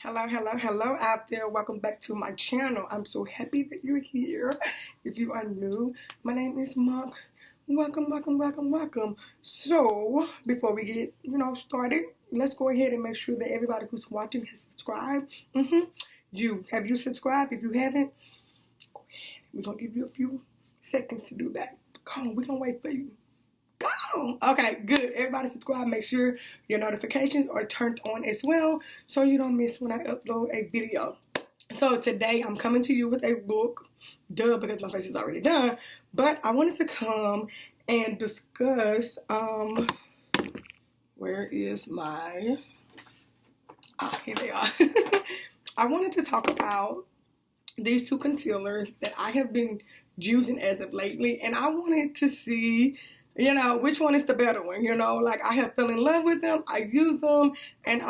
Hello out there. Welcome back to my channel. I'm so happy that you're here. If you are new, my name is Monk. Welcome. So, before we get, started, let's go ahead and make sure that everybody who's watching has subscribed. Have you subscribed? If you haven't, go ahead. We're going to give you a few seconds to do that. Come on, we're going to wait for you. Go! Okay, good. Everybody subscribe. Make sure your notifications are turned on as well so you don't miss when I upload a video. So today I'm coming to you with a look. Duh, because my face is already done. But I wanted to come and discuss, where is my, here they are. I wanted to talk about these two concealers that I have been using as of lately. And I wanted to see, which one is the better one, like I have fell in love with them, I use them, and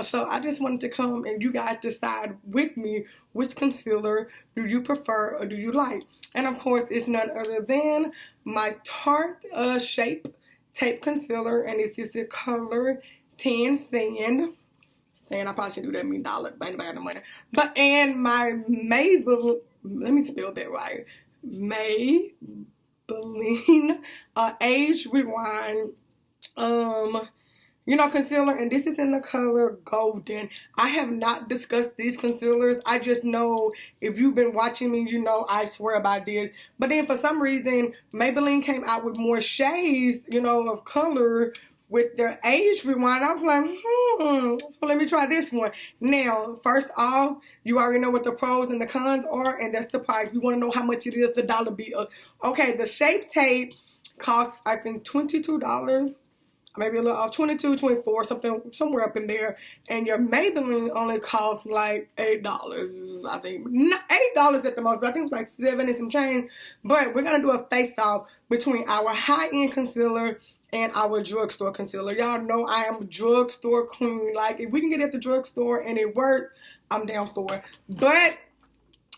so I just wanted to come and you guys decide with me which concealer do you prefer or do you like. And of course it's none other than my Tarte Shape Tape Concealer, and this is the color Tan Sand. I probably should do that mean dollar, but anybody got the money. And my Maybelline, let me spell that right, Maybelline Age Rewind concealer, and this is in the color Golden. I have not discussed these concealers. I just know if you've been watching me, I swear by this. But then for some reason Maybelline came out with more shades of color with their Age Rewind. I was like, so let me try this one. Now, first off, you already know what the pros and the cons are, and that's the price. You want to know how much it is, the dollar bill. Okay, the Shape Tape costs, I think, $22, maybe a little off, 22, 24, somewhere up in there. And your Maybelline only costs like $8, I think. Not $8 at the most, but I think it's like $7 and some change. But we're going to do a face-off between our high-end concealer and our drugstore concealer. Y'all know I am a drugstore queen. Like, if we can get it at the drugstore and it works, I'm down for it. But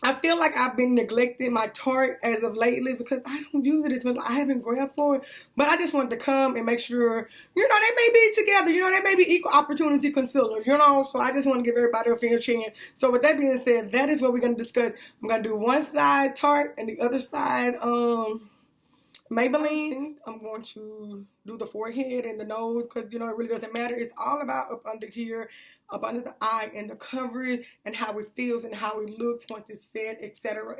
I feel like I've been neglecting my Tarte as of lately because I don't use it as much. I haven't grabbed for it. But I just wanted to come and make sure, they may be together. They may be equal opportunity concealers, So I just want to give everybody a fair chance. So with that being said, that is what we're going to discuss. I'm going to do one side Tarte and the other side, Maybelline. I'm going to do the forehead and the nose because, it really doesn't matter. It's all about up under here, up under the eye, and the coverage and how it feels and how it looks once it's set, etc.,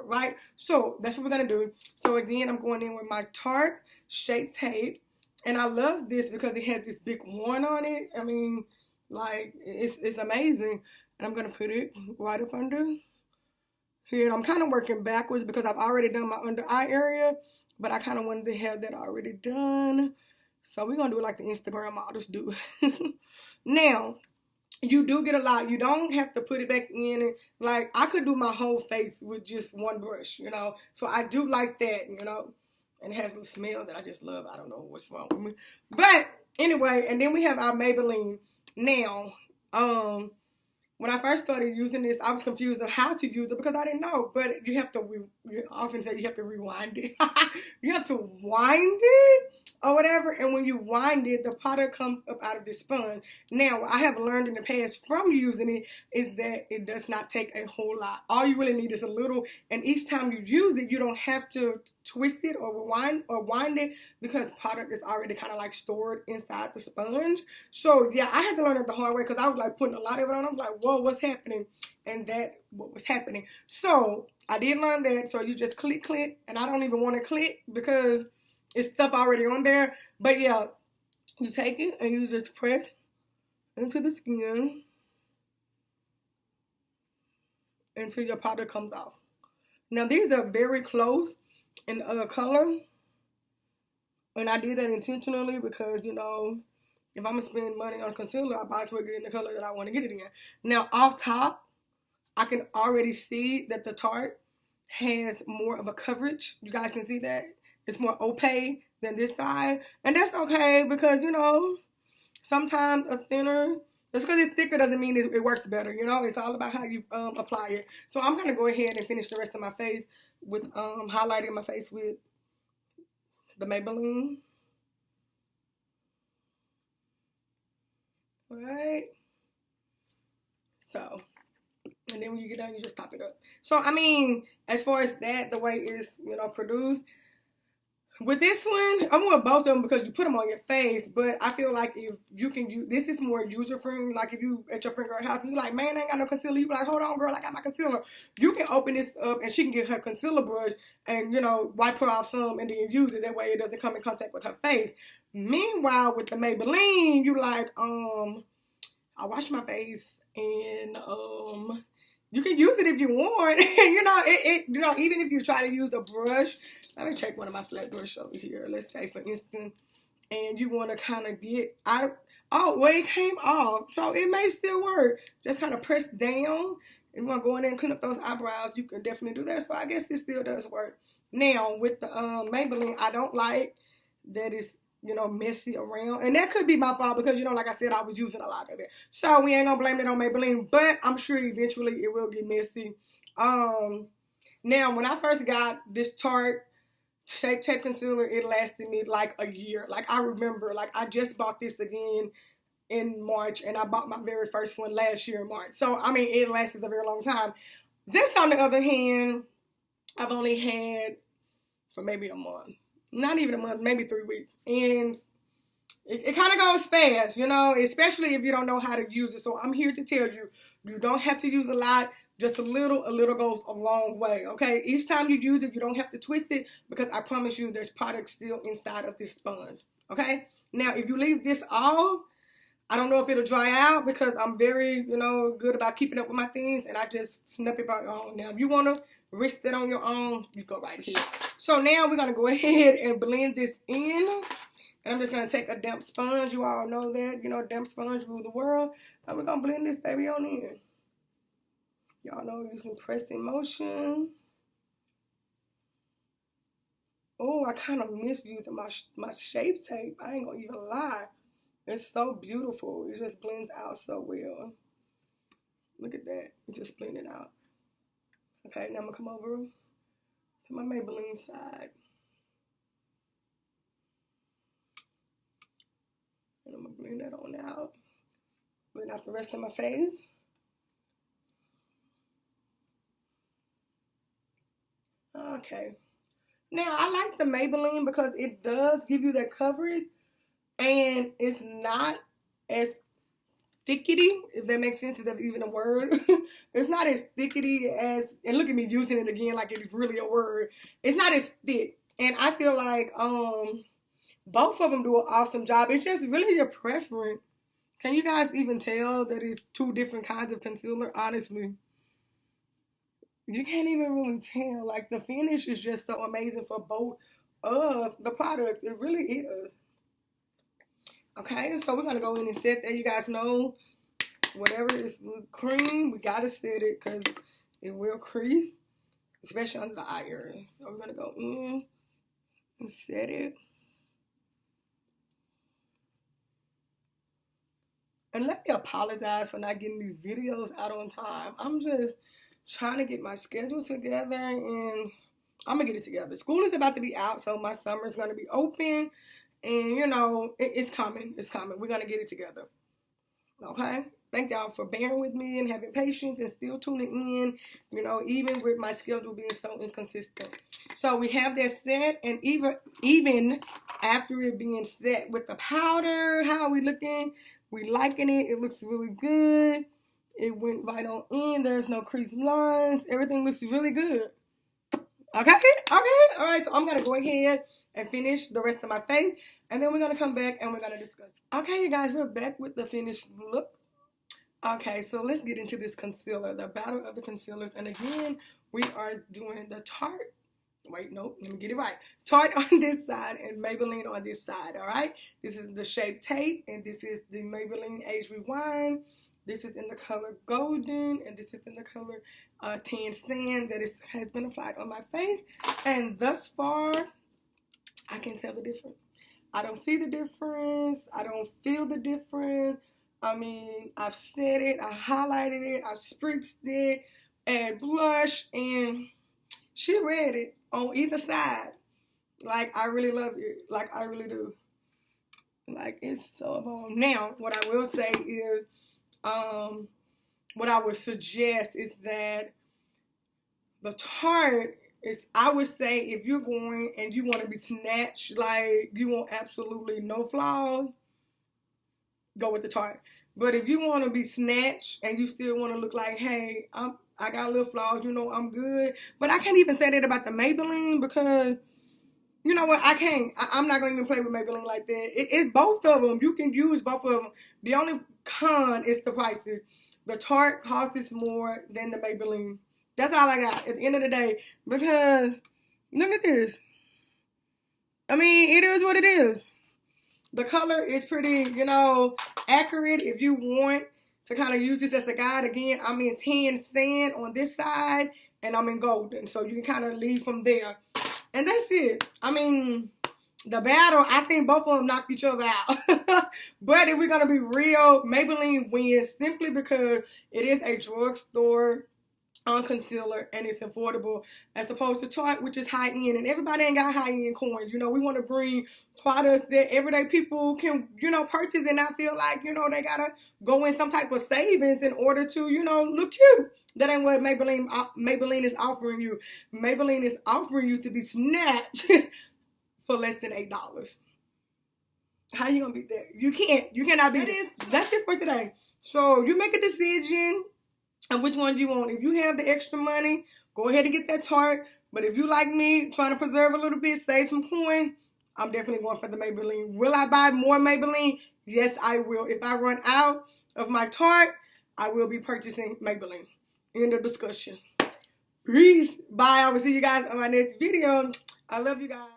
right? So that's what we're going to do. So again, I'm going in with my Tarte Shape Tape. And I love this because it has this big one on it. I mean, like, it's amazing. And I'm going to put it right up under here. And I'm kind of working backwards because I've already done my under eye area. But I kind of wanted to have that already done. So we're going to do it like the Instagram models do. Now, you do get a lot. You don't have to put it back in. And, like, I could do my whole face with just one brush, So I do like that, And it has a smell that I just love. I don't know what's wrong with me. But anyway, and then we have our Maybelline. Now, when I first started using this, I was confused on how to use it because I didn't know. But you have to, you often say you have to rewind it. You have to wind it or whatever. And when you wind it, the product comes up out of the sponge. Now, what I have learned in the past from using it is that it does not take a whole lot. All you really need is a little. And each time you use it, you don't have to twist it or wind it because product is already kind of like stored inside the sponge. So yeah, I had to learn it the hard way because I was like putting a lot of it on. I'm like, whoa, what's happening? And that what was happening. So I did learn that. So you just click, and I don't even want to click because it's stuff already on there. But yeah, you take it and you just press into the skin until your powder comes off. Now these are very close in color, and I did that intentionally because if I'm gonna spend money on concealer, I might as well get it in the color that I want to get it in. Now off top, I can already see that the Tarte has more of a coverage. You guys can see that it's more opaque than this side, and that's okay because sometimes a thinner, just because it's thicker doesn't mean it works better. It's all about how you apply it. So I'm gonna go ahead and finish the rest of my face with highlighting my face with the Maybelline. All right. So, and then when you get done, you just top it up. So, I mean, as far as that, the way it's, you know, produced, with this one, I'm with both of them because you put them on your face, but I feel like if you can use, this is more user-friendly. Like if you at your friend girl's house and you like, man, I ain't got no concealer. You be like, hold on, girl, I got my concealer. You can open this up and she can get her concealer brush and, you know, wipe her off some and then use it. That way it doesn't come in contact with her face. Meanwhile, with the Maybelline, you like, I wash my face and, you can use it if you want. You know, even if you try to use the brush. Let me check one of my flat brush over here. Let's say, for instance, and you want to kind of get out. Oh, well, it came off. So it may still work. Just kind of press down. If you want to go in there and clean up those eyebrows, you can definitely do that. So I guess it still does work. Now, with the Maybelline, I don't like that it's, you know, messy around. And that could be my fault because, you know, like I said, I was using a lot of it. So we ain't going to blame it on Maybelline. But I'm sure eventually it will get messy. Now, when I first got this Tarte Shape Tape Concealer, it lasted me like a year. Like, I remember, like, I just bought this again in March. And I bought my very first one last year in March. So, I mean, it lasted a very long time. This, on the other hand, I've only had for maybe a month. Not even a month, maybe 3 weeks. And it kind of goes fast, you know, especially if you don't know how to use it. So I'm here to tell you, you don't have to use a lot. Just a little goes a long way, okay? Each time you use it, you don't have to twist it because I promise you there's product still inside of this sponge, okay? Now, if you leave this off, I don't know if it'll dry out because I'm very, you know, good about keeping up with my things, and I just snap it back on. Now, if you want to risk it on your own, you go right here. So now we're going to go ahead and blend this in. And I'm just going to take a damp sponge. You all know that. You know, damp sponge rule the world. And we're going to blend this baby on in. Y'all know using pressing motion. Oh, I kind of miss using my shape tape. I ain't going to even lie. It's so beautiful. It just blends out so well. Look at that. It just blended out. Okay, now I'm going to come over to my Maybelline side. And I'm going to blend that on out. Blend out the rest of my face. Okay. Now, I like the Maybelline because it does give you that coverage. And it's not as thickety, if that makes sense, if that's even a word. It's not as thickety as, and look at me using it again like it's really a word. It's not as thick. And I feel like both of them do an awesome job. It's just really your preference. Can you guys even tell that it's two different kinds of concealer? Honestly, you can't even really tell. Like, the finish is just so amazing for both of the products. It really is. Okay, so we're going to go in and set that. You guys know, whatever is cream, we got to set it because it will crease, especially under the eye area. So we're going to go in and set it. And let me apologize for not getting these videos out on time. I'm just trying to get my schedule together, and I'm going to get it together. School is about to be out, so my summer is going to be open. And, you know, it's coming. It's coming. We're going to get it together. Okay? Thank y'all for bearing with me and having patience and still tuning in, you know, even with my schedule being so inconsistent. So we have that set, and even after it being set with the powder, how are we looking? We liking it. It looks really good. It went right on in. There's no crease lines. Everything looks really good. Okay? All right, so I'm going to go ahead and finish the rest of my face, and then we're going to come back and we're going to discuss. Okay, you guys, we're back with the finished look. Okay, so let's get into this concealer, the battle of the concealers. And again, we are doing the Tarte. Wait, nope, let me get it right. Tarte on this side and Maybelline on this side, all right? This is the Shape Tape, and this is the Maybelline Age Rewind. This is in the color Golden, and this is in the color Tan Sand that has been applied on my face. And thus far, I can tell the difference. I don't see the difference. I don't feel the difference. I mean, I've set it, I highlighted it, I spritzed it, and blush, and she read it on either side. Like, I really love it. Like, I really do. Like, it's so bomb. Now, what I will say is, what I would suggest is that the Tarte is, I would say, if you're going and you want to be snatched, like you want absolutely no flaws, go with the Tarte. But if you want to be snatched and you still want to look like, hey, I got a little flaws, you know, I'm good. But I can't even say that about the Maybelline because, you know what, I can't. I'm not going to even play with Maybelline like that. It's both of them. You can use both of them. The only con is the prices. The Tarte costs more than the Maybelline. That's all I got at the end of the day. Because, look at this. I mean, it is what it is. The color is pretty, you know, accurate. If you want to kind of use this as a guide, again, I'm in tan sand on this side, and I'm in golden. So you can kind of leave from there. And that's it. I mean, the battle, I think both of them knocked each other out. But if we're going to be real, Maybelline wins simply because it is a drugstore concealer and it's affordable as opposed to Tarte, which is high end, and everybody ain't got high end coins. You know, we want to bring products that everyday people can, you know, purchase and not feel like, you know, they gotta go in some type of savings in order to, you know, look cute. That ain't what Maybelline is offering you. Maybelline is offering you to be snatched for less than $8. How you gonna beat that? You can't. You cannot beat it. That's it for today. So you make a decision and which one you want. If you have the extra money, go ahead and get that Tarte. But if you like me, trying to preserve a little bit, save some coin, I'm definitely going for the Maybelline. Will I buy more Maybelline? Yes, I will. If I run out of my Tarte, I will be purchasing Maybelline. End of discussion. Peace. Bye. I will see you guys on my next video. I love you guys.